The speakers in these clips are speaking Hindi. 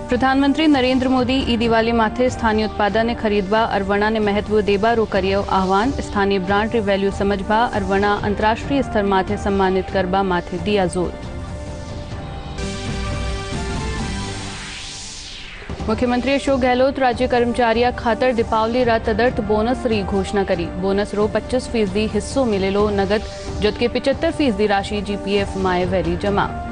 प्रधानमंत्री नरेंद्र मोदी ई दिवाली माथे स्थानीय उत्पादन खरीदवा अरवणा ने महत्व देवा रो कर्यो आह्वान। स्थानीय ब्रांड री वैल्यू समझवा अरवणा अंतरराष्ट्रीय स्तर माथे सम्मानित करवा माथे दिया जोर। मुख्यमंत्री अशोक गहलोत राज्य कर्मचारियों खातर दीपावली रा तदर्थ बोनस री घोषणा करी। बोनस रो 25% हिस्सो मिलेलो नगद, जबकि 75% राशि जीपीएफ माए वेरी जमा।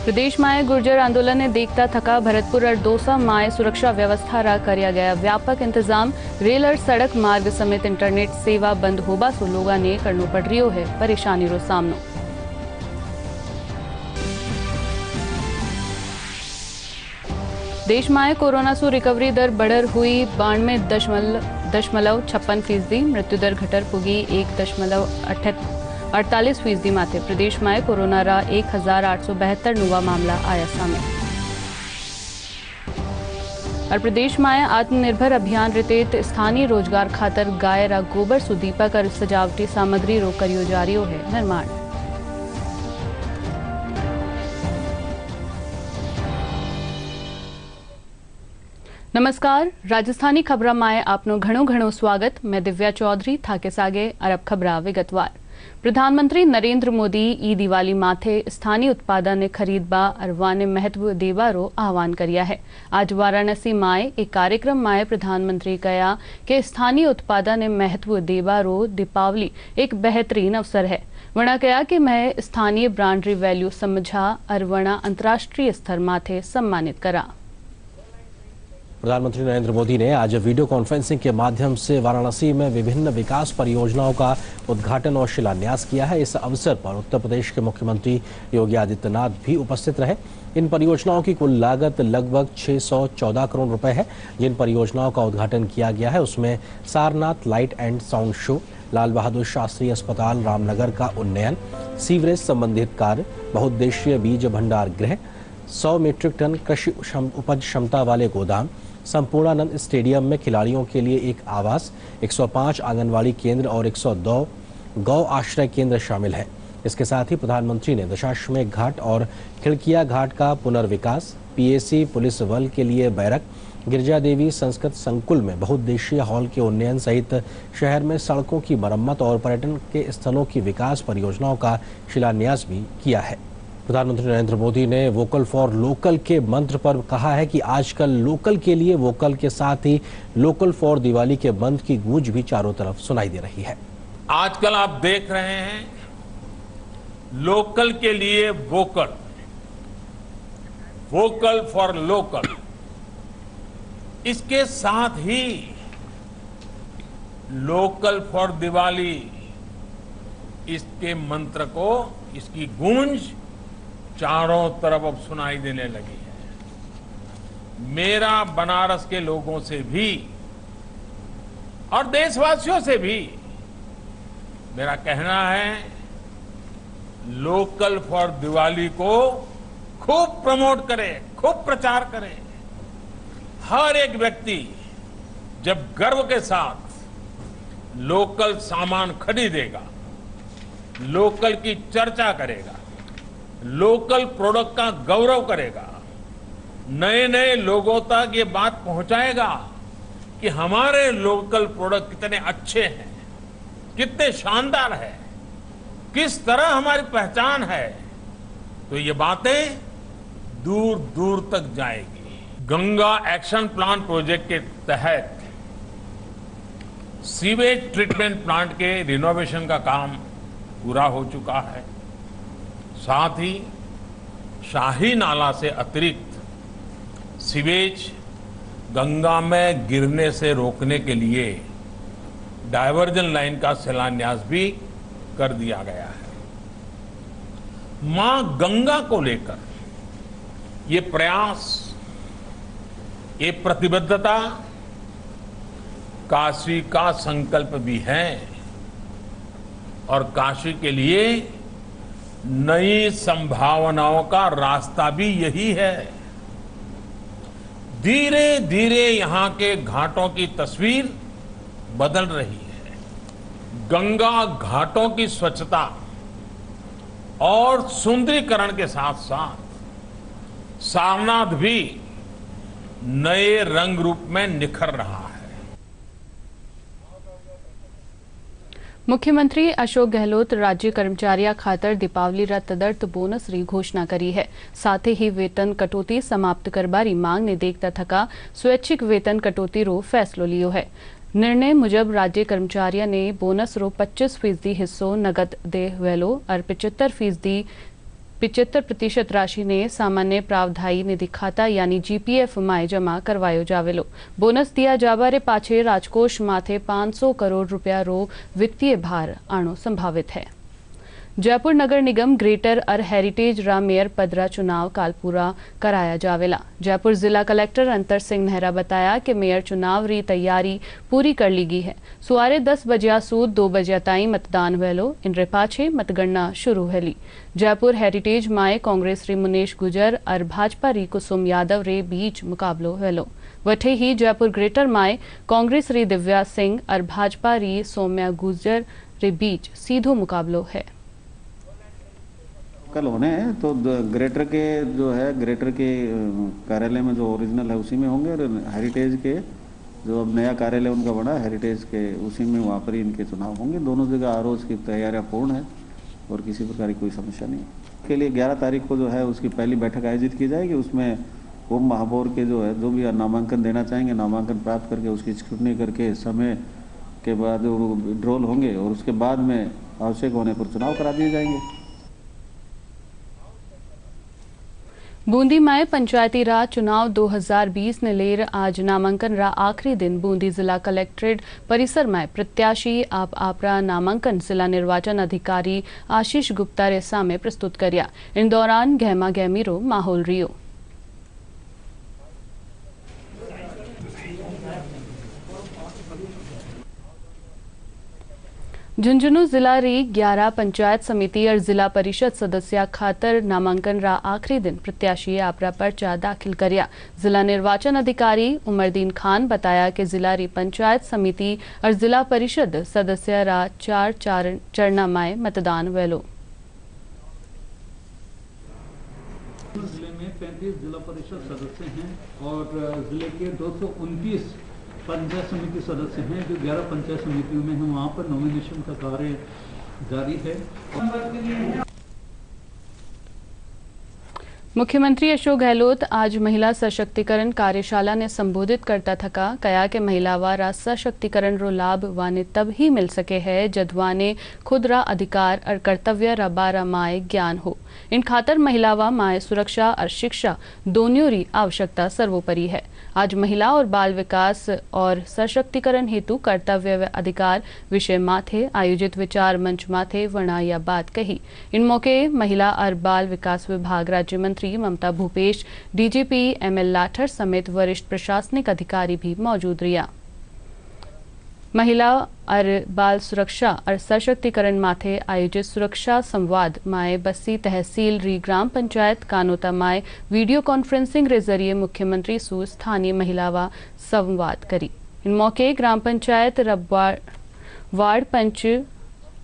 प्रदेश माए गुर्जर आंदोलन ने देखता थका भरतपुर और दौसा माए सुरक्षा व्यवस्था रा करया गया व्यापक इंतजाम। रेल और सड़क मार्ग समेत इंटरनेट सेवा बंद होबा सो लोगा ने करनो पड़ रियो है परेशानी रो सामनो। देश में कोरोना सो रिकवरी दर बढ़र हुई 92.56%। मृत्यु दर घटर पुगी 1.48% माथे। प्रदेश में कोरोना रा 1872 नवा मामला आया सामने। और प्रदेश में आत्मनिर्भर अभियान रितेत स्थानीय रोजगार खातर गाय रा गोबर सु दीपक और सजावटी सामग्री रो करियो जा रियो है निर्माण। नमस्कार, राजस्थानी खबरा माए आपनो घणो घणो स्वागत। मैं दिव्या चौधरी थाके सागे अरब खबरा विगतवार। प्रधानमंत्री नरेंद्र मोदी ई दिवाली माथे स्थानीय उत्पादन ने खरीदबा अरवाने महत्व देवारो आह्वान करिया है। आज वाराणसी माए एक कार्यक्रम माए प्रधानमंत्री कहा कि स्थानीय उत्पादन ने महत्व देवारो दीपावली एक बेहतरीन अवसर है। वणा कहा कि मैं स्थानीय ब्रांड री वैल्यू समझा अरवणा अंतरराष्ट्रीय स्तर माथे सम्मानित करा। प्रधानमंत्री नरेंद्र मोदी ने आज वीडियो कॉन्फ्रेंसिंग के माध्यम से वाराणसी में विभिन्न विकास परियोजनाओं का उद्घाटन और शिलान्यास किया है। इस अवसर पर उत्तर प्रदेश के मुख्यमंत्री योगी आदित्यनाथ भी उपस्थित रहे। इन परियोजनाओं की कुल लागत लगभग 614 करोड़ रुपए है। जिन परियोजनाओं का उद्घाटन किया गया है उसमें Sarnath light and sound show, Lal Bahadur Shastri अस्पताल रामनगर का उन्नयन, सीवरेज संबंधित कार्य, बहुउद्देशीय बीज भंडार गृह, 100 मीट्रिक टन कृषि उपज क्षमता वाले गोदाम, संपूर्णानंद स्टेडियम में खिलाड़ियों के लिए एक आवास, 105 आंगनवाड़ी केंद्र और 102 गौ आश्रय केंद्र शामिल है। इसके साथ ही प्रधानमंत्री ने दशाश्वमेध घाट और खिड़किया घाट का पुनर्विकास, पीएसी पुलिस बल के लिए बैरक, गिरजा देवी संस्कृत संकुल में बहुउद्देशीय हॉल के उन्नयन सहित शहर में सड़कों की मरम्मत और पर्यटन के स्थलों की विकास परियोजनाओं का शिलान्यास भी किया है। प्रधानमंत्री नरेंद्र मोदी ने वोकल फॉर लोकल के मंत्र पर कहा है कि आजकल लोकल के लिए वोकल के साथ ही लोकल फॉर दिवाली के मंत्र की गूंज भी चारों तरफ सुनाई दे रही है। आजकल आप देख रहे हैं लोकल के लिए वोकल, वोकल फॉर लोकल। इसके साथ ही लोकल फॉर दिवाली, इसके मंत्र को, इसकी गूंज चारों तरफ अब सुनाई देने लगी है। मेरा बनारस के लोगों से भी और देशवासियों से भी मेरा कहना है, लोकल फॉर दिवाली को खूब प्रमोट करें, खूब प्रचार करें। हर एक व्यक्ति जब गर्व के साथ लोकल सामान खरीदेगा, लोकल की चर्चा करेगा, लोकल प्रोडक्ट का गौरव करेगा, नए नए लोगों तक ये बात पहुंचाएगा कि हमारे लोकल प्रोडक्ट कितने अच्छे हैं, कितने शानदार है, किस तरह हमारी पहचान है, तो ये बातें दूर दूर तक जाएगी। गंगा एक्शन प्लान प्रोजेक्ट के तहत सीवेज ट्रीटमेंट प्लांट के रिनोवेशन का काम पूरा हो चुका है। साथ ही शाही नाला से अतिरिक्त सीवेज गंगा में गिरने से रोकने के लिए डायवर्जन लाइन का शिलान्यास भी कर दिया गया है। मां गंगा को लेकर ये प्रयास, ये प्रतिबद्धता काशी का संकल्प भी है और काशी के लिए नई संभावनाओं का रास्ता भी यही है। धीरे धीरे यहां के घाटों की तस्वीर बदल रही है। गंगा घाटों की स्वच्छता और सुंदरीकरण के साथ साथ सारनाथ भी नए रंग रूप में निखर रहा है। मुख्यमंत्री अशोक गहलोत राज्य कर्मचारियों खातर दीपावली रा तदर्थ बोनस री घोषणा करी है। साथ ही वेतन कटौती समाप्त करबारी मांग ने देखता थका स्वैच्छिक वेतन कटौती रो फैसलो लियो है। निर्णय मुजब राज्य कर्मचारियों ने बोनस रो 25% हिस्सो नगद दे वेलो और 75% राशि ने सामान्य प्रावधायी निधि खाता यानी जीपीएफ माए जमा करवायो जावेलो। बोनस दिया जाबारे पाछे राजकोष माथे 500 करोड़ रुपया रो वित्तीय भार आनो संभावित है। जयपुर नगर निगम ग्रेटर और हेरिटेज रा मेयर पदरा चुनाव काल पूरा कराया जावेला। जयपुर जिला कलेक्टर अंतर सिंह नेहरा बताया कि मेयर चुनाव री तैयारी पूरी कर ली गई है। सुआरे 10 बजे सूद 2 बजे ताई मतदान वेलो इनरे पाछे मतगणना शुरू हेली। जयपुर हेरिटेज माए कांग्रेस री मुनेश गुजर और भाजपा री कुसुम यादव रे बीच मुकाबलो वेलो। वठे ही जयपुर ग्रेटर माए कांग्रेस री दिव्या सिंह और भाजपा री सौम्या गुजर रे बीच सीधो मुकाबलो है। कल होने हैं तो ग्रेटर के जो है ग्रेटर के कार्यालय में जो ओरिजिनल है उसी में होंगे और हेरिटेज के जो अब नया कार्यालय उनका बना हेरिटेज के उसी में वहाँ पर ही इनके चुनाव होंगे। दोनों जगह आरोज की तैयारियां पूर्ण है और किसी प्रकार की कोई समस्या नहीं है। के लिए 11 तारीख को जो है उसकी पहली बैठक आयोजित की जाएगी। उसमें उप महापौर के जो है जो भी नामांकन देना चाहेंगे नामांकन प्राप्त करके उसकी स्क्रूटनी करके समय के बाद विड्रॉल होंगे और उसके बाद में आवश्यक होने पर चुनाव करा दिए जाएंगे। बूंदी में पंचायती राज चुनाव 2020 ने लेर आज नामांकन रा आखिरी दिन बूंदी जिला कलेक्ट्रेट परिसर में प्रत्याशी आपरा नामांकन जिला निर्वाचन अधिकारी आशीष गुप्ता रे सामे प्रस्तुत करया। इन दौरान गहमा गहमी रो माहौल रियो। झुंझुनू जिला री 11 पंचायत समिति और जिला परिषद सदस्य खातर नामांकन रा आखिरी दिन प्रत्याशी आपरा पर्चा दाखिल करया। जिला निर्वाचन अधिकारी उमरदीन खान बताया कि जिला री पंचायत समिति और जिला परिषद सदस्य रा 4 चरणा माए मतदान वेलो। जिले में 35 जिला परिषद सदस्य हैं और जिले के 229 पंचायत समिति सदस्य हैं। जो 11 पंचायत समितियों में हैं वहाँ पर नॉमिनेशन का कार्य जारी है। मुख्यमंत्री अशोक गहलोत आज महिला सशक्तिकरण कार्यशाला ने संबोधित करता थका कया के महिलावा रा सशक्तिकरण रो लाभ वाने तब ही मिल सके है जद वाने खुद रा अधिकार और कर्तव्य रा बारा माए ज्ञान हो। इन खातर महिलावा माए सुरक्षा और शिक्षा दोनों री आवश्यकता सर्वोपरि है। आज महिला और बाल विकास और सशक्तिकरण हेतु कर्तव्य व अधिकार विषय माथे आयोजित विचार मंच माथे वर्णा या बात कही। इन मौके महिला और बाल विकास विभाग राज्य मंत्री ममता भूपेश, डीजीपी एमएल लाठर समेत वरिष्ठ प्रशासनिक अधिकारी भी मौजूद रिया। महिला और बाल सुरक्षा और सशक्तिकरण माथे आयोजित सुरक्षा संवाद माए बस्सी तहसील री ग्राम पंचायत कानोता माए वीडियो कॉन्फ्रेंसिंग रे जरिए मुख्यमंत्री सु स्थानीय महिलावा संवाद करी। इन मौके ग्राम पंचायत वार्ड पंच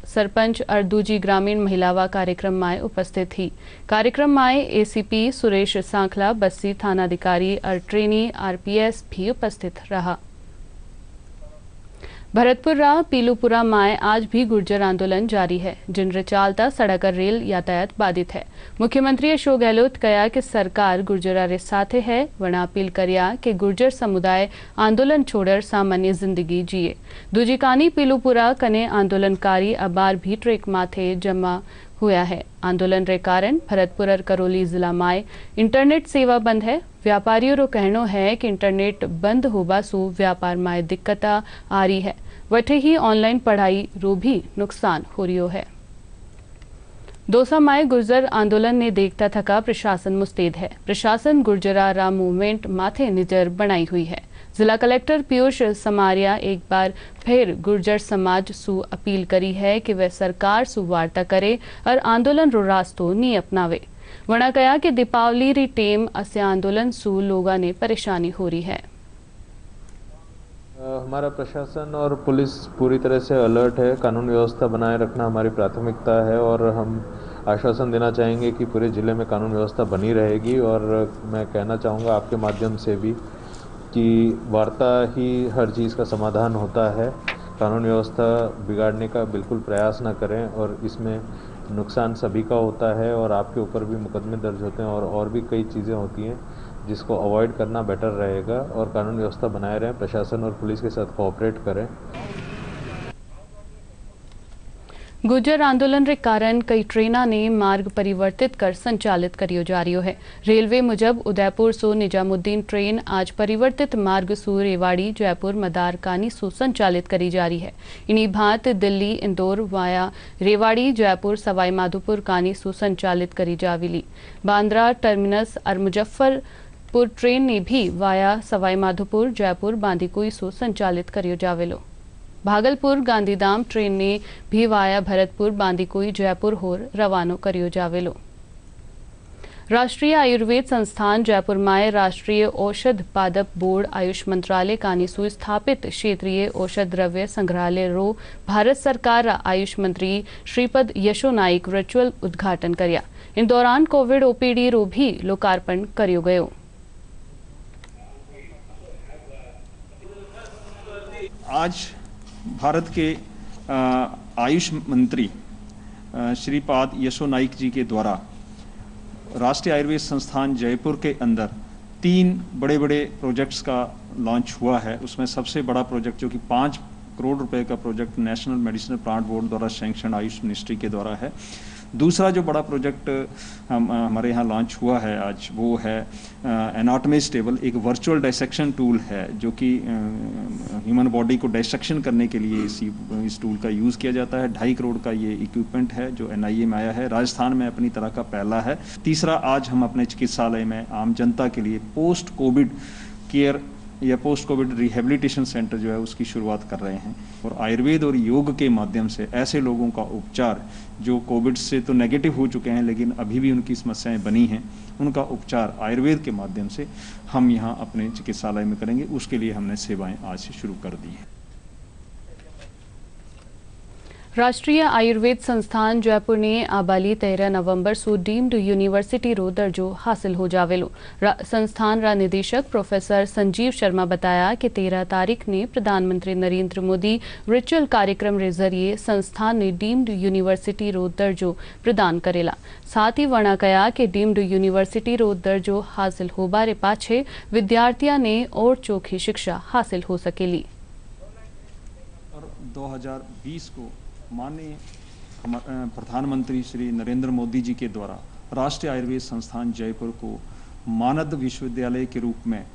सरपंच और दूजी ग्रामीण महिलावा कार्यक्रम माए उपस्थित थी। कार्यक्रम माए एसीपी सुरेश सांखला, बस्सी थानाधिकारी और ट्रेनी आरपीएस भी उपस्थित रहा। भरतपुर रा पीलूपुरा माए आज भी गुर्जर आंदोलन जारी है, जिनरे चालता सड़क और रेल यातायात बाधित है। मुख्यमंत्री अशोक गहलोत कहा कि सरकार गुर्जरा रे साथे है, वना अपील करिया कि गुर्जर समुदाय आंदोलन छोड़कर सामान्य जिंदगी जिए। दूजी कानी पीलूपुरा कने आंदोलनकारी अबार भी ट्रेक माथे जमा हुआ है। आंदोलन रे कारण भरतपुर और करौली जिला माए इंटरनेट सेवा बंद है। व्यापारियों रो कहनो है कि इंटरनेट बंद होबा सु व्यापार माए दिक्कता आ रही है। वठे ही ऑनलाइन पढ़ाई रो भी नुकसान हो रियो है। दौसा माए गुर्जर आंदोलन ने देखता थका प्रशासन मुस्तैद है। प्रशासन गुर्जरा रा मूवमेंट माथे निजर बनाई हुई है। जिला कलेक्टर पीयूष समारिया एक बार फिर गुर्जर समाज सु अपील करी है कि वह सरकार सु वार्ता करे और आंदोलन रो रास्तो नी अपनावे। वना कहा कि दीपावली री टेम असे आंदोलन सु लोगा ने परेशानी हो रही है। हमारा प्रशासन और पुलिस पूरी तरह से अलर्ट है। कानून व्यवस्था बनाए रखना हमारी प्राथमिकता है और हम आश्वासन देना चाहेंगे कि पूरे ज़िले में कानून व्यवस्था बनी रहेगी। और मैं कहना चाहूँगा आपके माध्यम से भी कि वार्ता ही हर चीज़ का समाधान होता है। कानून व्यवस्था बिगाड़ने का बिल्कुल प्रयास ना करें, और इसमें नुकसान सभी का होता है और आपके ऊपर भी मुकदमे दर्ज होते हैं और भी कई चीज़ें होती हैं जिसको अवॉइड करना बेटर रहेगा। और कानून व्यवस्था बनाए रहें, प्रशासन और पुलिस के साथ कोऑपरेट करें। गुर्जर आंदोलन रे कारण कई ट्रेना ने मार्ग परिवर्तित कर संचालित करियो जा रही है। रेलवे मुजब उदयपुर सो निजामुद्दीन ट्रेन आज परिवर्तित मार्ग सु रेवाड़ी जयपुर मदार कानी सु संचालित करी जा रही है। इन्हीं भांत दिल्ली इंदौर वाया रेवाड़ी जयपुर सवाई माधोपुर कानी सु संचालित करी जाविली। बांद्रा टर्मिनस और मुजफ्फरपुर ट्रेन ने भी वाया सवाई माधोपुर जयपुर बांदीकुई सु संचालित करियो जावेलो। भागलपुर गांधीधाम ट्रेन ने भी वाया भरतपुर बांदीकुई जयपुर होर रवानो करियो जावेलो। राष्ट्रीय आयुर्वेद संस्थान जयपुर माय राष्ट्रीय औषध पादप बोर्ड आयुष मंत्रालय कानीसू स्थापित क्षेत्रीय औषध द्रव्य संग्रहालय रो भारत सरकार आयुष मंत्री श्रीपद यशो नाइक वर्चुअल उद्घाटन कर्या। इन दौरान कोविड ओपीडी रो भी लोकार्पण करियो गयो। आज भारत के आयुष मंत्री श्रीपाद यशो नाइक जी के द्वारा राष्ट्रीय आयुर्वेद संस्थान जयपुर के अंदर 3 बड़े बड़े प्रोजेक्ट्स का लॉन्च हुआ है। उसमें सबसे बड़ा प्रोजेक्ट जो कि 5 करोड़ रुपए का project national medicinal plant board द्वारा सैंक्शन आयुष मिनिस्ट्री के द्वारा है। दूसरा जो बड़ा प्रोजेक्ट हमारे यहाँ लॉन्च हुआ है आज, वो है एनाटॉमिस्ट टेबल, एक वर्चुअल डायसेक्शन टूल है जो कि ह्यूमन बॉडी को डायसेक्शन करने के लिए इस टूल का यूज़ किया जाता है। 2.5 करोड़ का ये इक्विपमेंट है जो NIA में आया है। राजस्थान में अपनी तरह का पहला है। तीसरा, आज हम अपने चिकित्सालय में आम जनता के लिए पोस्ट कोविड केयर या पोस्ट कोविड रिहेबिलिटेशन सेंटर जो है उसकी शुरुआत कर रहे हैं। और आयुर्वेद और योग के माध्यम से ऐसे लोगों का उपचार जो कोविड से तो नेगेटिव हो चुके हैं लेकिन अभी भी उनकी समस्याएं बनी हैं, उनका उपचार आयुर्वेद के माध्यम से हम यहाँ अपने चिकित्सालय में करेंगे। उसके लिए हमने सेवाएं आज से शुरू कर दी हैं। राष्ट्रीय आयुर्वेद संस्थान जयपुर ने आबाली 13 नवंबर सु डीम्ड यूनिवर्सिटी रो दर्जो हासिल हो जावेलो। संस्थान रा निदेशक प्रोफेसर संजीव शर्मा बताया कि 13 तारीख ने प्रधानमंत्री नरेंद्र मोदी वर्चुअल कार्यक्रम रे जरिए संस्थान ने डीम्ड यूनिवर्सिटी रो दर्जो प्रदान करेला। साथ ही वर्णा कया कि डीम्ड यूनिवर्सिटी रो दर्जो हासिल होबा रे पाछे विद्यार्थियों ने और चोखी शिक्षा हासिल हो सकेली। 2020 को माननीय प्रधानमंत्री श्री नरेंद्र मोदी जी के द्वारा राष्ट्रीय आयुर्वेद संस्थान जयपुर को मानद विश्वविद्यालय के रूप में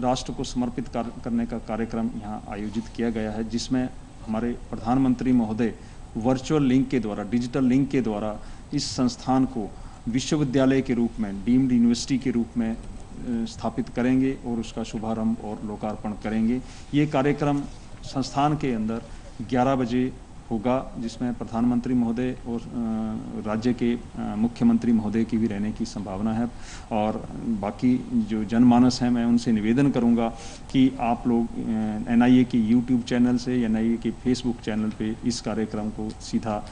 राष्ट्र को समर्पित करने का कार्यक्रम यहाँ आयोजित किया गया है, जिसमें हमारे प्रधानमंत्री महोदय वर्चुअल लिंक के द्वारा, डिजिटल लिंक के द्वारा इस संस्थान को विश्वविद्यालय के रूप में, डीम्ड यूनिवर्सिटी के रूप में स्थापित करेंगे और उसका शुभारंभ और लोकार्पण करेंगे। ये कार्यक्रम संस्थान के अंदर 11 बजे होगा, जिसमें प्रधानमंत्री महोदय और राज्य के मुख्यमंत्री महोदय की भी रहने की संभावना है। और बाकी जो जनमानस हैं, मैं उनसे निवेदन करूंगा कि आप लोग NIA के YouTube चैनल से, NIA के Facebook चैनल पे इस कार्यक्रम को सीधा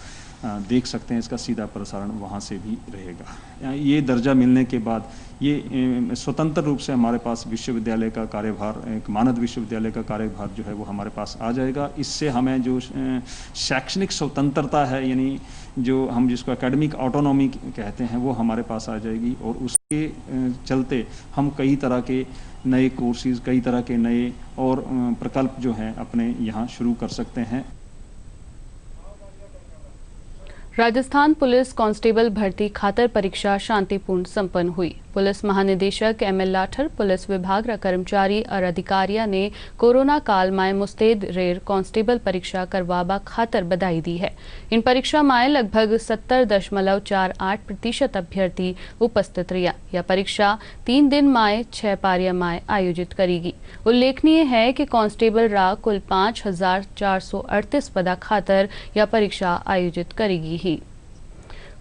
देख सकते हैं। इसका सीधा प्रसारण वहाँ से भी रहेगा। ये दर्जा मिलने के बाद ये स्वतंत्र रूप से हमारे पास विश्वविद्यालय का कार्यभार, एक मानद विश्वविद्यालय का कार्यभार जो है वो हमारे पास आ जाएगा। इससे हमें जो शैक्षणिक स्वतंत्रता है, यानी जो हम जिसको एकेडमिक ऑटोनॉमी कहते हैं, वो हमारे पास आ जाएगी। और उसके चलते हम कई तरह के नए कोर्सेज, कई तरह के नए और प्रकल्प जो हैं अपने यहाँ शुरू कर सकते हैं। राजस्थान पुलिस कांस्टेबल भर्ती खातर परीक्षा शांतिपूर्ण संपन्न हुई। पुलिस महानिदेशक ML लाठर, पुलिस विभाग रा कर्मचारी और अधिकारियों ने कोरोना काल में मुस्तैद रेर कांस्टेबल परीक्षा करवाबा खातर बधाई दी है। इन परीक्षा में लगभग 70.48% अभ्यर्थी उपस्थित रहा। यह परीक्षा 3 दिन में 6 पारियों में आयोजित करेगी। उल्लेखनीय है कि कांस्टेबल रा कुल 5,438 पदा खातर यह परीक्षा आयोजित करेगी ही।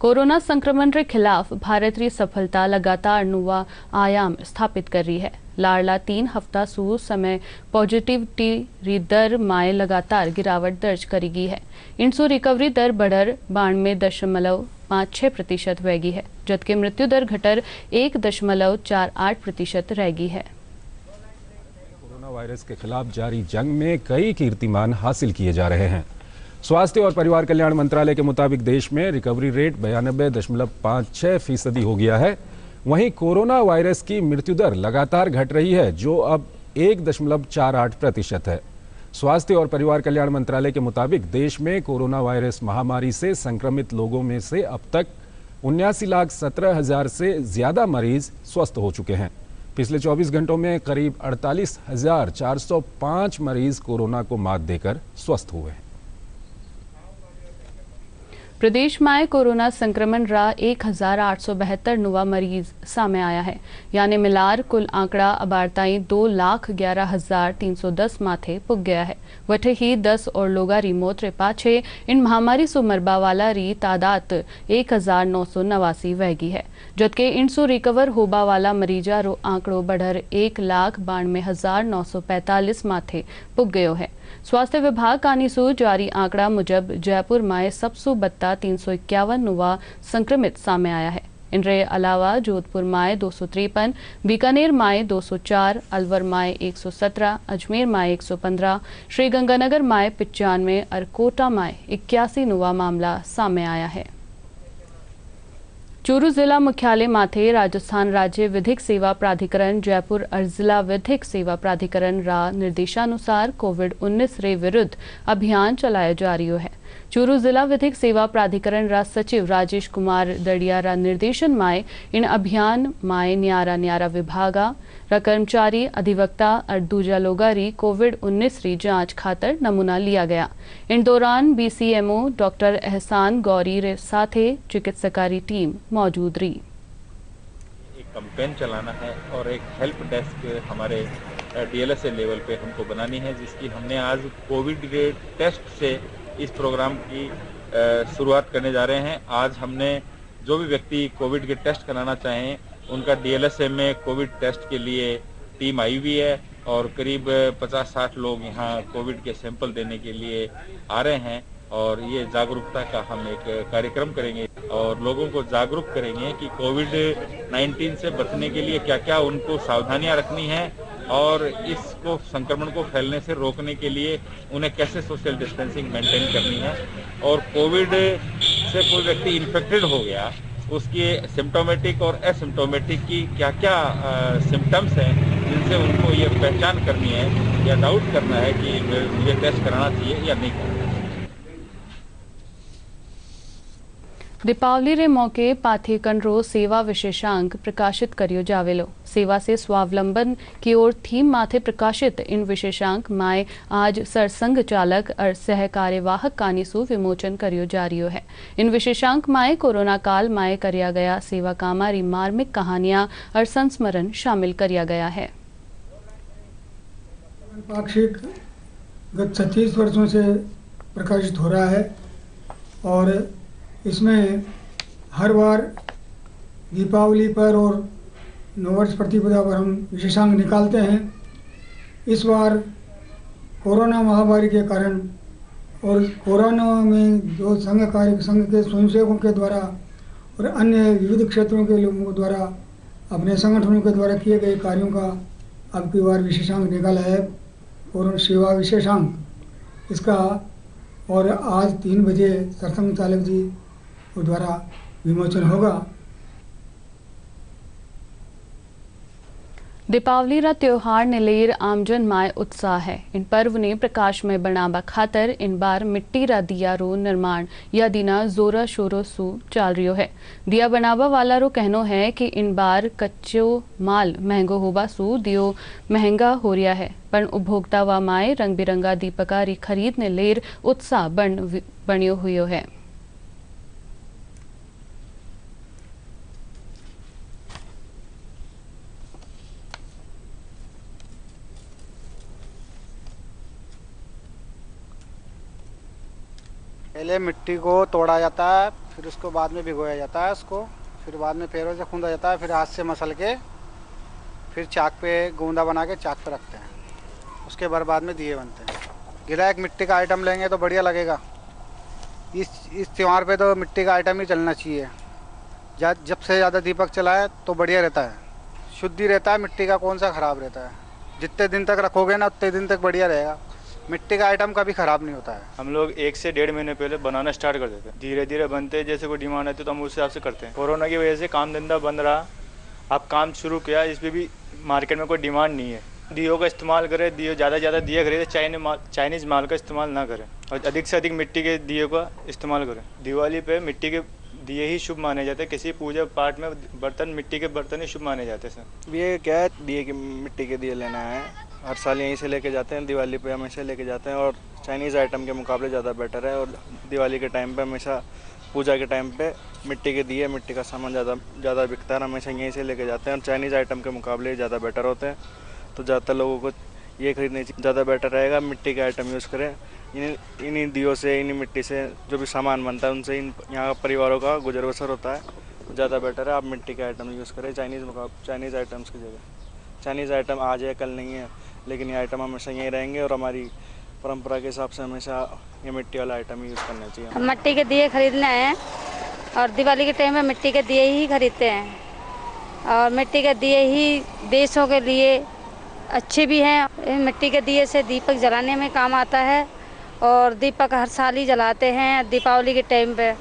कोरोना संक्रमण के खिलाफ भारत की सफलता लगातार नवा आयाम स्थापित कर रही है। लाड़ला 3 हफ्ता सू समय पॉजिटिविटी दर माए लगातार गिरावट दर्ज करी है। इनसू रिकवरी दर बढ़र 92.56% रहेगी है, जबकि मृत्यु दर घटर 1.48% रहेगी है। कोरोना वायरस के खिलाफ जारी जंग में कई कीर्तिमान हासिल किए जा रहे हैं। स्वास्थ्य और परिवार कल्याण मंत्रालय के मुताबिक देश में रिकवरी रेट 92.56% हो गया है। वहीं कोरोना वायरस की मृत्यु दर लगातार घट रही है, जो अब 1.48% है। स्वास्थ्य और परिवार कल्याण मंत्रालय के मुताबिक देश में कोरोना वायरस महामारी से संक्रमित लोगों में से अब तक 79,17,000 से ज्यादा मरीज स्वस्थ हो चुके हैं। पिछले 24 घंटों में करीब 48,405 मरीज कोरोना को मात देकर स्वस्थ हुए हैं। प्रदेश में कोरोना संक्रमण रा 1,872 नुवा मरीज सामने आया है, यानी मिलार कुल आंकड़ा अबारताई 2,11,310 माथे पुग गया है। वठे ही 10 और लोगा री मौत रे पाछे इन महामारी सु मरबा वाला री तादाद 1,989 वहगी है, जबकि इनसु रिकवर होबा वाला मरीजा रो आंकड़ो बढ़र 1,92,945 माथे पुग गयो है। स्वास्थ्य विभाग कानीसू जारी आंकड़ा मुजब जयपुर माए सबसु बत्ता 351 नुवा संक्रमित सामने आया है। इनके अलावा जोधपुर माए 253, बीकानेर माए 204, अलवर माए 117, अजमेर माए 115, श्रीगंगानगर माए 95 और कोटा माए 81 नुवा मामला सामने आया है। चूरू जिला मुख्यालय माथे राजस्थान राज्य विधिक सेवा प्राधिकरण जयपुर और जिला विधिक सेवा प्राधिकरण रा निर्देशानुसार कोविड-19 रे विरुद्ध अभियान चलाया जा रही है। चूरू जिला विधिक सेवा प्राधिकरण रा सचिव राजेश कुमार दड़िया रा निर्देशन माए इन अभियान माए न्यारा विभागा रा कर्मचारी अधिवक्ता और दूजा लोगा री कोविड-19 री जांच खातर नमूना लिया गया। इन दौरान BCMO डॉक्टर एहसान गौरी रे साथे चिकित्सकारी टीम मौजूद रही। एक कैंपेन चलाना है और एक हेल्प डेस्क हमारे DLSA लेवल पे हमको बनानी है, जिसकी हमने आज कोविड के टेस्ट से इस प्रोग्राम की शुरुआत करने जा रहे हैं। आज हमने जो भी व्यक्ति कोविड के टेस्ट कराना चाहें उनका DLSA में कोविड टेस्ट के लिए टीम आई हुई है और करीब 50-60 लोग यहाँ कोविड के सैंपल देने के लिए आ रहे हैं और ये जागरूकता का हम एक कार्यक्रम करेंगे और लोगों को जागरूक करेंगे कि कोविड-19 से बचने के लिए क्या क्या उनको सावधानियां रखनी है और इसको संक्रमण को फैलने से रोकने के लिए उन्हें कैसे सोशल डिस्टेंसिंग मेंटेन करनी है और कोविड से कोई व्यक्ति इन्फेक्टेड हो गया उसकी सिम्टोमेटिक और एसिम्टोमेटिक की क्या क्या सिम्टम्स हैं जिनसे उनको ये पहचान करनी है या डाउट करना है कि मुझे टेस्ट कराना चाहिए या नहीं कराना। दीपावली रे मौके पाथेकन रो सेवा विशेषांक प्रकाशित करियो जावेलो। सेवा से स्वावलंबन की ओर थीम माथे प्रकाशित इन विशेषांक माए आज सरसंघ चालक और सह कार्यवाहक कानीसू विमोचन करियो जा रही है। इन विशेषांक माए कोरोना काल माए करिया गया सेवा कामारी मार्मिक कहानियां और संस्मरण शामिल करिया गया है। पाक्षिक गत 36 वर्षों से प्रकाशित हो रहा है और इसमें हर बार दीपावली पर और नववर्ष प्रतिपदा पर हम विशेषांक निकालते हैं। इस बार कोरोना महामारी के कारण और कोरोना में जो संघ के स्वयंसेवकों के द्वारा और अन्य विविध क्षेत्रों के लोगों द्वारा अपने संगठनों के द्वारा किए गए कार्यों का अब की बार विशेषांक निकाला है, कोरोना सेवा विशेषांक इसका। और आज 3 बजे सरसंघ चालक जी द्वारा विमोचन होगा। दीपावली रा त्योहार ने लेर आमजन माए उत्साह है। इन पर्व ने प्रकाश में बनाबा खातर इन बार मिट्टी रा दिया रो निर्माण या दिना जोरा शोरो सु चाल रियो है। दिया बनाबा वाला रो कहनो है कि इन बार कच्चो माल महंगो होबा सु दियो महंगा हो रिया है, पर उपभोक्ता व माए रंग बिरंगा दीपका री खरीद ने लेर उत्साह बनियो हुयो है। पहले मिट्टी को तोड़ा जाता है, फिर उसको बाद में भिगोया जाता है, उसको फिर बाद में पैरों से खूंदा जाता है, फिर हाथ से मसल के फिर चाक पे गूंदा बना के चाक पे रखते हैं, उसके बाद में दिए बनते हैं। गिला एक मिट्टी का आइटम लेंगे तो बढ़िया लगेगा। इस त्यौहार पे तो मिट्टी का आइटम ही चलना चाहिए। जब से ज़्यादा दीपक चलाए तो बढ़िया रहता है, शुद्धि रहता है। मिट्टी का कौन सा ख़राब रहता है, जितने दिन तक रखोगे ना उतने दिन तक बढ़िया रहेगा। मिट्टी का आइटम कभी ख़राब नहीं होता है। हम लोग 1 से 1.5 महीने पहले बनाना स्टार्ट कर देते हैं, धीरे धीरे बनते हैं। जैसे कोई डिमांड आती है तो हम उस हिसाब से करते हैं। कोरोना की वजह से काम धंधा बंद रहा, अब काम शुरू किया, इस पर भी मार्केट में कोई डिमांड नहीं है। दियों का इस्तेमाल करें, दियो ज़्यादा से ज़्यादा दिए खरीदे, चाइनीज़ माल का इस्तेमाल ना करें और अधिक से अधिक मिट्टी के दियों का इस्तेमाल करें। दिवाली पे मिट्टी के दिए ही शुभ माने जाते हैं। किसी पूजा पाठ में बर्तन, मिट्टी के बर्तन ही शुभ माने जाते हैं सर। ये क्या है, दिए की मिट्टी के दिए लेना है, हर साल यहीं से लेके जाते हैं। दिवाली पे हमेशा लेके जाते हैं और चाइनीज़ आइटम के मुकाबले ज़्यादा बेटर है। और दिवाली के टाइम पे हमेशा पूजा के टाइम पे मिट्टी के दिए, मिट्टी का सामान ज़्यादा बिकता है, हमेशा यहीं से लेके जाते हैं। और चाइनीज़ आइटम के मुकाबले ज़्यादा बेटर होते हैं, तो ज़्यादातर लोगों को ये खरीदने ज़्यादा बेटर रहेगा। मिट्टी के आइटम यूज़ करें। इन्हीं दियों से, इन्हीं मिट्टी से जो भी सामान बनता है उनसे यहाँ परिवारों का गुजर बसर होता है, तो ज़्यादा बेटर है आप मिट्टी के आइटम यूज़ करें चाइनीज़ आइटम्स की जगह। चाइनीज़ आइटम आज है कल नहीं है, लेकिन ये आइटम हमेशा यहीं रहेंगे और हमारी परंपरा के हिसाब से हमेशा ये मिट्टी वाला आइटम यूज़ करना चाहिए। मिट्टी के दिए खरीदने हैं और दिवाली के टाइम में मिट्टी के दिए ही खरीदते हैं। और मिट्टी के दिए ही देशों के लिए अच्छे भी हैं। मिट्टी के दिए से दीपक जलाने में काम आता है और दीपक हर साल ही जलाते हैं दीपावली के टाइम पे।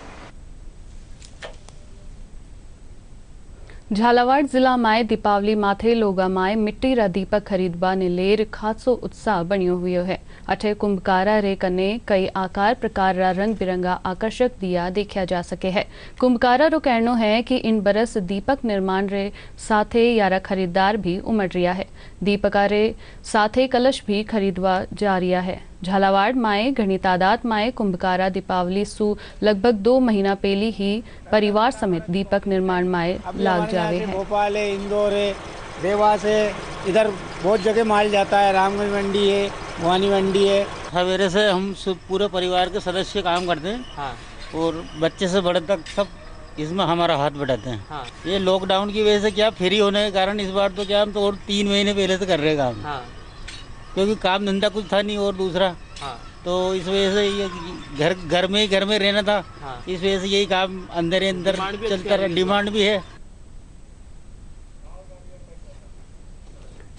झालावाड़ जिला माए दीपावली माथे लोगा माए मिट्टी रा दीपक खरीदवा ने लेर खासो उत्साह बनियो हुयो है। अठे कुंभकारा रे कने कई आकार प्रकार रा रंग बिरंगा आकर्षक दिया देखा जा सके है। कुंभकारा रो कहनो है कि इन बरस दीपक निर्माण रे साथे यारा खरीदार भी उमड़ रिया है। दीपका रे साथे कलश भी खरीदवा जा रिया है। झालावाड़ माए घनी तादाद माए कुंभकारा दीपावली सु लगभग 2 महीना पहले ही परिवार समेत दीपक निर्माण माए लाग जावे है। भोपाल है, इंदौर है, देवास है, इधर बहुत जगह माल जाता है। रामगंज मंडी है, भवानी मंडी है। सवेरे से हम पूरे परिवार के सदस्य काम करते हैं। हाँ। और बच्चे से बड़े तक सब इसमें हमारा हाथ बढ़ाते हैं। हाँ। ये लॉकडाउन की वजह से क्या फ्री होने के कारण इस बार तो क्या हम तो और 3 महीने पहले से कर रहे हैं काम। हाँ। क्योंकि काम धंधा कुछ था नहीं और दूसरा। हाँ। तो इस वजह से ये घर में रहना था। हाँ। इस वजह से यही काम अंदर चलता रहा। डिमांड भी है।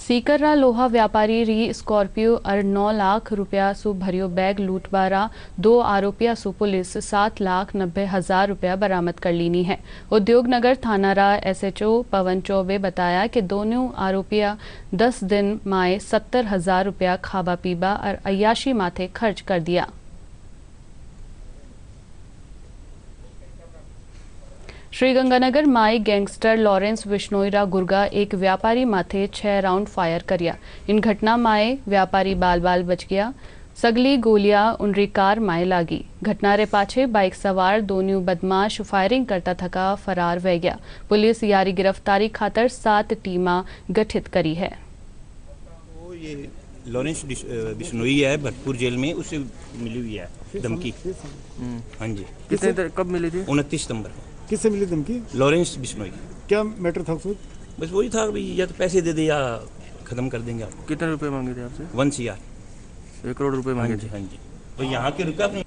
सीकर्रा लोहा व्यापारी री स्कॉर्पियो और 9 लाख रुपया सु भरियो बैग लूटबारा 2 आरोपिया सु पुलिस 7,90,000 रुपया बरामद कर लीनी है। उद्योग नगर थाना रा SHO पवन चौबे बताया कि दोनों आरोपिया 10 दिन माए 70,000 रुपया खाबा पीबा और अय्याशी माथे खर्च कर दिया। श्रीगंगानगर माई गैंगस्टर लॉरेंस बिश्नोईरा गुर्गा एक व्यापारी माथे 6 राउंड फायर करिया। इन घटना माए व्यापारी बाल बाल बच गया। सगली गोलियां उनरी कार माए लागी। घटना रे पाछे बाइक सवार दोनों बदमाश फायरिंग करता थका फरार वह गया। पुलिस यारी गिरफ्तारी खातर 7 टीमा गठित करी है। ये लॉरेंस बिश्नोई है भरतपुर जेल में, उससे मिली हुई है धमकी। हाँ जी। कितने देर कब मिली थी? 29 सितंबर। किससे मिली धमकी? लॉरेंस बिश्नोई। क्या मैटर था उसमें? बस वही था भाई, या तो पैसे दे दे या खत्म कर देंगे आपको। कितने रुपए मांगे थे आपसे? 1 CR 1 करोड़ रुपए मांगे थे। हाँ जी। तो यहाँ के रुका अपने।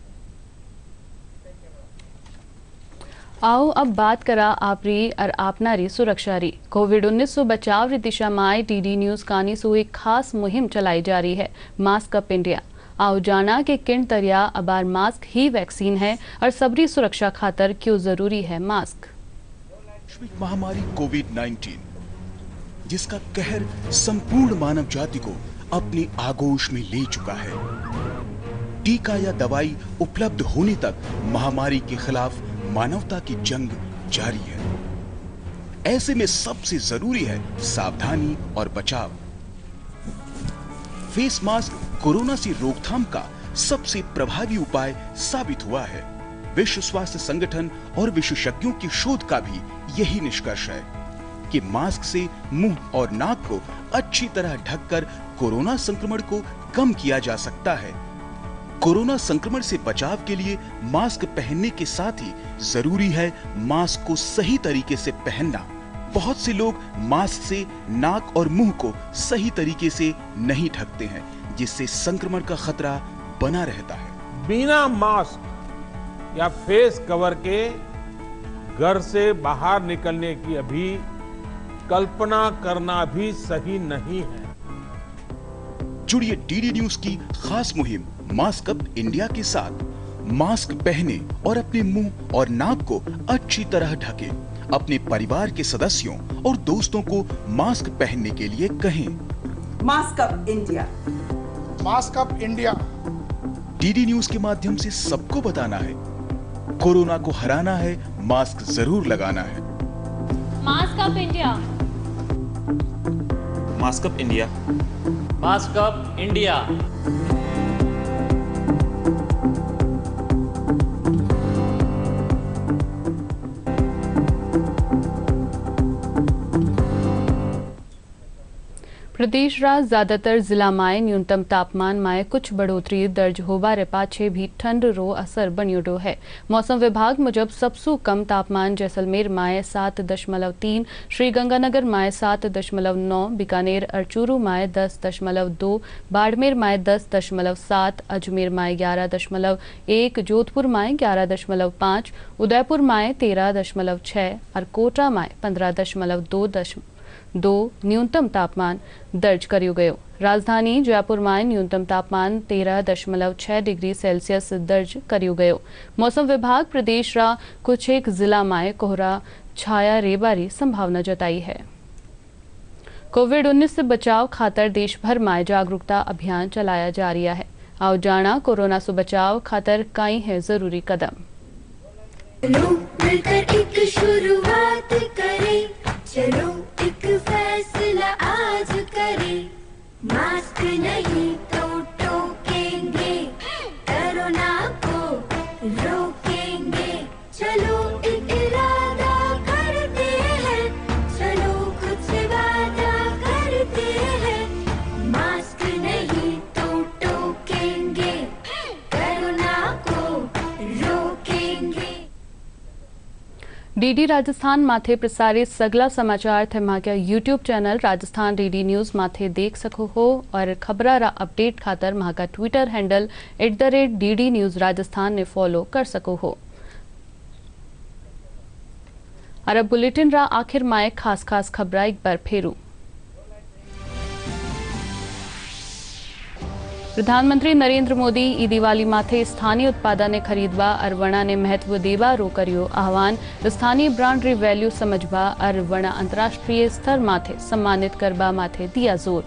आओ अब बात करा आपरी और आपनारी सुरक्षा री। कोविड-19 से बचाव री दिशा में DD न्यूज़ कानी सु एक खास मुहिम चलाई जा रही है, मास्क अप इंडिया। आओ जाना कि किन तरिया अबार मास्क ही वैक्सीन है और सबरी सुरक्षा खातर क्यों जरूरी है मास्क। वैश्विक महामारी कोविड-19 जिसका कहर संपूर्ण मानव जाति को अपनी आगोश में ले चुका है। टीका या दवाई उपलब्ध होने तक महामारी के खिलाफ मानवता की जंग जारी है। ऐसे में सबसे जरूरी है सावधानी और बचाव। फेस मास्क कोरोना से रोकथाम का सबसे प्रभावी उपाय साबित हुआ है। विश्व स्वास्थ्य संगठन और विशेषज्ञों की शोध का भी यही निष्कर्ष है कि मास्क से मुंह और नाक को अच्छी तरह ढककर कोरोना संक्रमण को कम किया जा सकता है। कोरोना संक्रमण से बचाव के लिए मास्क पहनने के साथ ही जरूरी है मास्क को सही तरीके से पहनना। बहुत से लोग मास्क से नाक और मुंह को सही तरीके से नहीं ढकते हैं, जिससे संक्रमण का खतरा बना रहता है। बिना मास्क या फेस कवर के घर से बाहर निकलने की अभी कल्पना करना भी सही नहीं है। जुड़िए डीडी न्यूज की खास मुहिम मास्क अप इंडिया के साथ। मास्क पहने और अपने मुंह और नाक को अच्छी तरह ढके। अपने परिवार के सदस्यों और दोस्तों को मास्क पहनने के लिए कहें। Mask up India, mask up India. DD news के माध्यम से सबको बताना है, कोरोना को हराना है, मास्क जरूर लगाना है। Mask up India, mask up India, mask up India. प्रदेश रा ज्यादातर जिला माए न्यूनतम तापमान माए कुछ बढ़ोतरी दर्ज होबारे पाछे भी ठंड रो असर बन्योडो है। मौसम विभाग मुजब सबसु कम तापमान जैसलमेर माए 7.3, श्रीगंगानगर माए 7.9, बीकानेर अरचूरू माए 10.2, बाड़मेर माए 10.7, अजमेर माए 11.1, जोधपुर माए 11.5, उदयपुर माए 13.6 और कोटा माए 15.2 न्यूनतम तापमान दर्ज करियो गयो। राजधानी जयपुर में न्यूनतम तापमान 13.6 डिग्री सेल्सियस दर्ज करियो गयो। मौसम विभाग प्रदेश रा कुछ एक जिला में कोहरा छाया रेबारी संभावना जताई है। कोविड-19 से बचाव खातर देश भर में जागरूकता अभियान चलाया जा रहा है। आओ जाना कोरोना से बचाव खातर कई है जरूरी कदम। चलो मिलकर एक शुरुआत करें, चलो एक फैसला आज करें, मास्क नहीं तो टोकेंगे, कोरोना को रोकेंगे, चलो एक इरादा करते हैं, चलो कुछ वादा करते हैं, मास्क नहीं तो टोकेंगे, कोरोना को रोकेंगे। डीडी राजस्थान माथे प्रसारित सगला समाचार थे मां YouTube channel Rajasthan DD news माथे देख सको हो और खबरा रा अपडेट खातर मां का Twitter handle @DD news Rajasthan ने फॉलो कर सको हो। अरब बुलेटिन रा आखिर माए खास खास खबरा एक बार फेरू। प्रधानमंत्री नरेंद्र मोदी ई दिवाली माथे स्थानीय उत्पादन खरीदवा और वणा ने महत्व देवा रो करियो आह्वान। स्थानीय ब्रांड री वैल्यू समझवा और वणा अंतर्राष्ट्रीय स्तर माथे सम्मानित करवा माथे दिया जोर।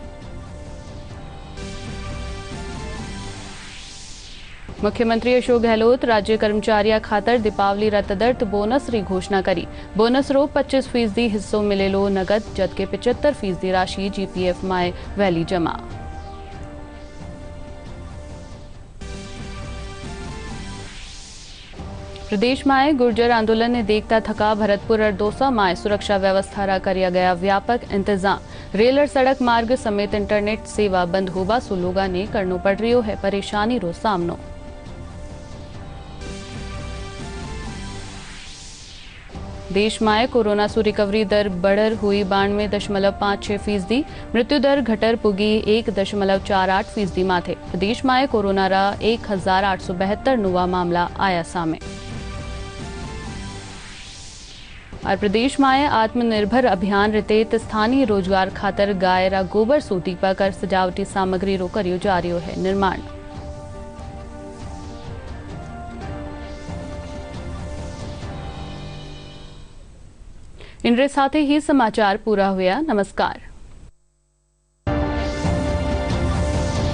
मुख्यमंत्री अशोक गहलोत राज्य कर्मचारिया खातर दीपावली रा तदर्थ बोनस री घोषणा करी। बोनस रो 25% हिस्सों मिलेलो नगद जबकि 75% राशि GPF माए वैली जमा। प्रदेश में गुर्जर आंदोलन ने देखता थका भरतपुर और दौसा में सुरक्षा व्यवस्था रा करिया गया व्यापक इंतजाम। रेल और सड़क मार्ग समेत इंटरनेट सेवा बंद होबा सो लोगा ने करनो पड़ रियो है परेशानी रो सामनो। देश में कोरोना सु रिकवरी दर बढ़र हुई 92.56%, मृत्यु दर घटर पुगी 1.48% माथे। प्रदेश में कोरोना रा 1872 नवा मामला आया सामे। और प्रदेश में आत्मनिर्भर अभियान रितेत स्थानीय रोजगार खातर गाय रा गोबर सूती पाकर सजावटी सामग्री रो करियो जा रही है निर्माण। इनरे साथ ही समाचार पूरा हुआ। नमस्कार।